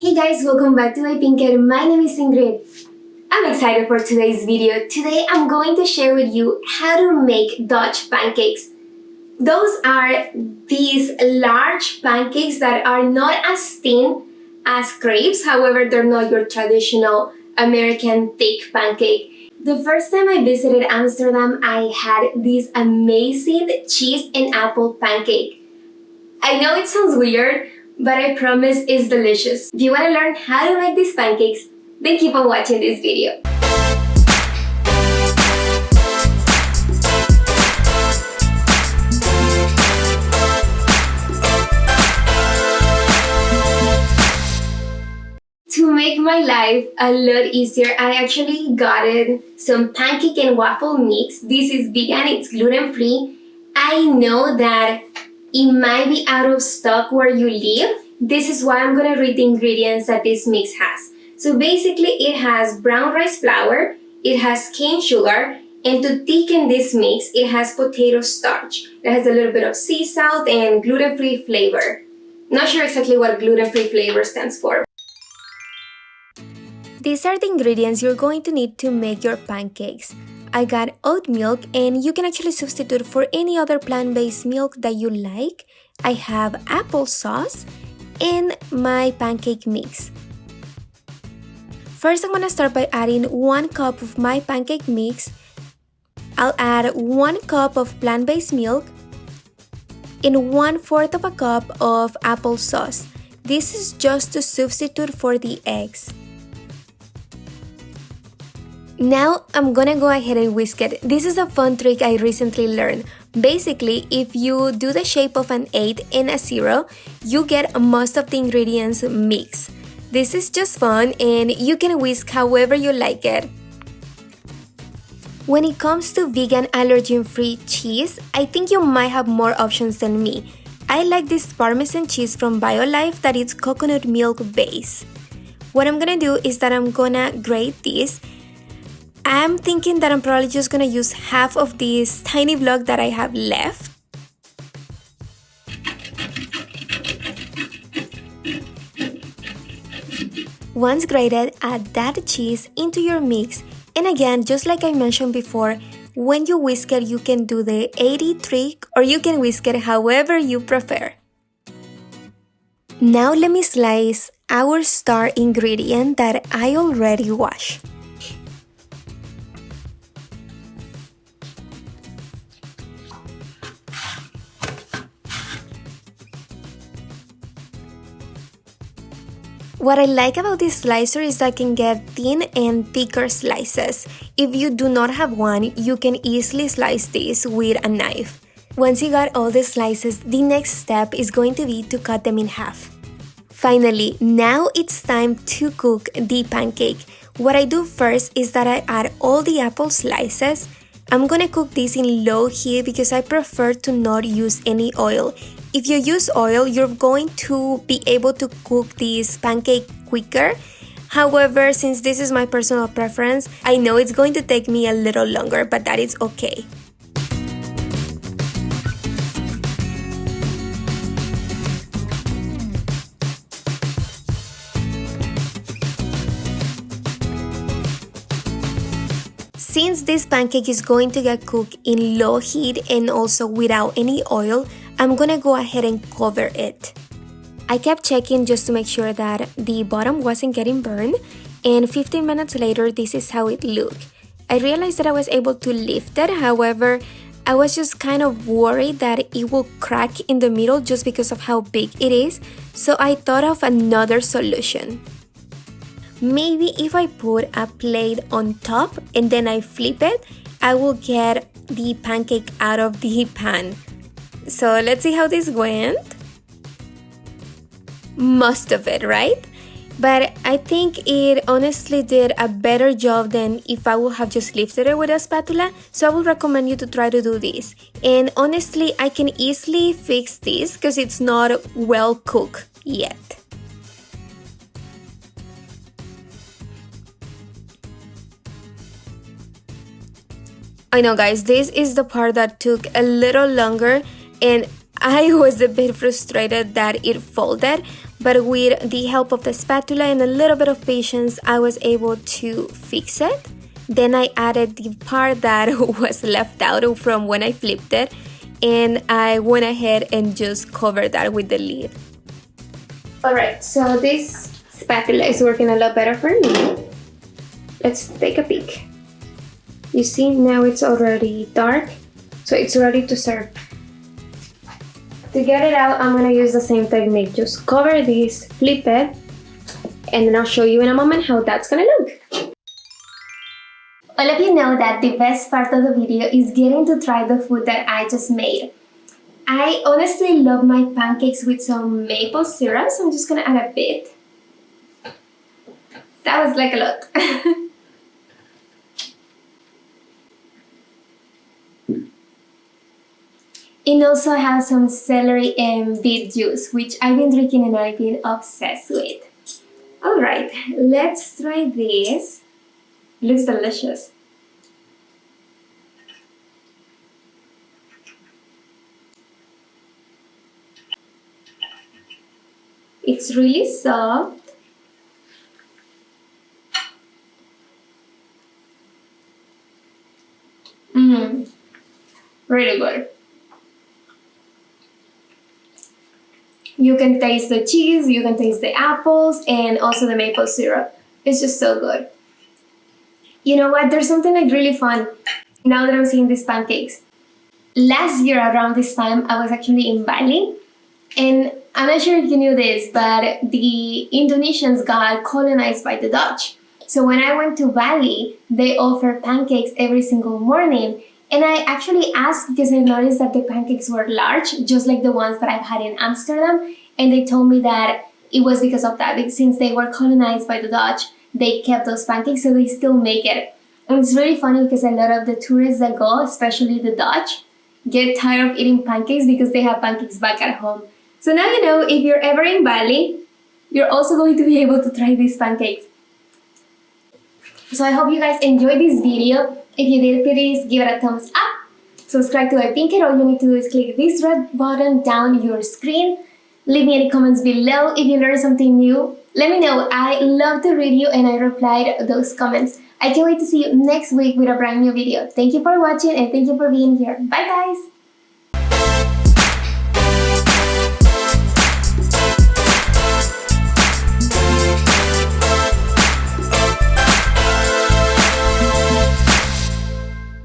Hey guys, welcome back to my Pancake. My name is Ingrid. I'm excited for today's video. Today I'm going to share with you how to make Dutch pancakes. Those are these large pancakes that are not as thin as crepes. However, they're not your traditional American thick pancake. The first time I visited Amsterdam, I had this amazing cheese and apple pancake. I know it sounds weird, but I promise it's delicious. If you want to learn how to make these pancakes, then keep on watching this video. To make my life a lot easier, I actually gotten some pancake and waffle mix. This is vegan, it's gluten-free. I know that it might be out of stock where you live. This is why I'm gonna read the ingredients that this mix has. So basically it has brown rice flour, it has cane sugar, and to thicken this mix, it has potato starch. It has a little bit of sea salt and gluten-free flavor. Not sure exactly what gluten-free flavor stands for. These are the ingredients you're going to need to make your pancakes. I got oat milk, and you can actually substitute for any other plant-based milk that you like. I have applesauce and my pancake mix. First, I'm gonna start by adding 1 cup of my pancake mix. I'll add 1 cup of plant-based milk and 1/4 of a cup of applesauce. This is just to substitute for the eggs. Now I'm gonna go ahead and whisk it. This is a fun trick I recently learned. Basically, if you do the shape of an 8 and a 0, you get most of the ingredients mixed. This is just fun and you can whisk however you like it. When it comes to vegan allergen-free cheese, I think you might have more options than me. I like this Parmesan cheese from BioLife that is coconut milk base. What I'm gonna do is that I'm gonna grate this. I'm thinking that I'm probably just gonna use half of this tiny block that I have left. Once grated, add that cheese into your mix. And again, just like I mentioned before, when you whisk it, you can do the 80 trick or you can whisk it however you prefer. Now let me slice our star ingredient that I already washed. What I like about this slicer is that I can get thin and thicker slices. If you do not have one, you can easily slice this with a knife. Once you got all the slices, the next step is going to be to cut them in half. Finally, now it's time to cook the pancake. What I do first is that I add all the apple slices. I'm gonna cook this in low heat because I prefer to not use any oil. If you use oil, you're going to be able to cook this pancake quicker. However, since this is my personal preference, I know it's going to take me a little longer, but that is okay. Since this pancake is going to get cooked in low heat and also without any oil, I'm gonna go ahead and cover it. I kept checking just to make sure that the bottom wasn't getting burned, and 15 minutes later, this is how it looked. I realized that I was able to lift it, however, I was just kind of worried that it will crack in the middle just because of how big it is, so I thought of another solution. Maybe if I put a plate on top and then I flip it, I will get the pancake out of the pan. So let's see how this went. Most of it, right? But I think it honestly did a better job than if I would have just lifted it with a spatula. So I would recommend you to try to do this. And honestly, I can easily fix this because it's not well cooked yet. I know guys, this is the part that took a little longer and I was a bit frustrated that it folded, But with the help of the spatula and a little bit of patience, I was able to fix it. Then I added the part that was left out from when I flipped it, and I went ahead and just covered that with the lid. Alright, so this spatula is working a lot better for me. Let's take a peek. You see, now it's already dark, so it's ready to serve. To get it out, I'm gonna use the same technique. Just cover this, flip it, and then I'll show you in a moment how that's gonna look. All of you know that the best part of the video is getting to try the food that I just made. I honestly love my pancakes with some maple syrup, so I'm just gonna add a bit. That was like a lot. It also has some celery and beet juice, which I've been drinking and I've been obsessed with. Alright, let's try this. Looks delicious. It's really soft. Really good. You can taste the cheese, you can taste the apples, and also the maple syrup. It's just so good. You know what? There's something like really fun now that I'm seeing these pancakes. Last year around this time, I was actually in Bali, and I'm not sure if you knew this, but the Indonesians got colonized by the Dutch. So when I went to Bali, they offer pancakes every single morning. And I actually asked because I noticed that the pancakes were large, just like the ones that I've had in Amsterdam. And they told me that it was because of that, because since they were colonized by the Dutch, they kept those pancakes, so they still make it. And it's really funny because a lot of the tourists that go, especially the Dutch, get tired of eating pancakes because they have pancakes back at home. So now you know, if you're ever in Bali, you're also going to be able to try these pancakes. So I hope you guys enjoyed this video. If you did, please give it a thumbs up. Subscribe to my Pancake. All you need to do is click this red button down your screen. Leave me any comments below if you learned something new. Let me know. I love to read you and I replied those comments. I can't wait to see you next week with a brand new video. Thank you for watching and thank you for being here. Bye guys!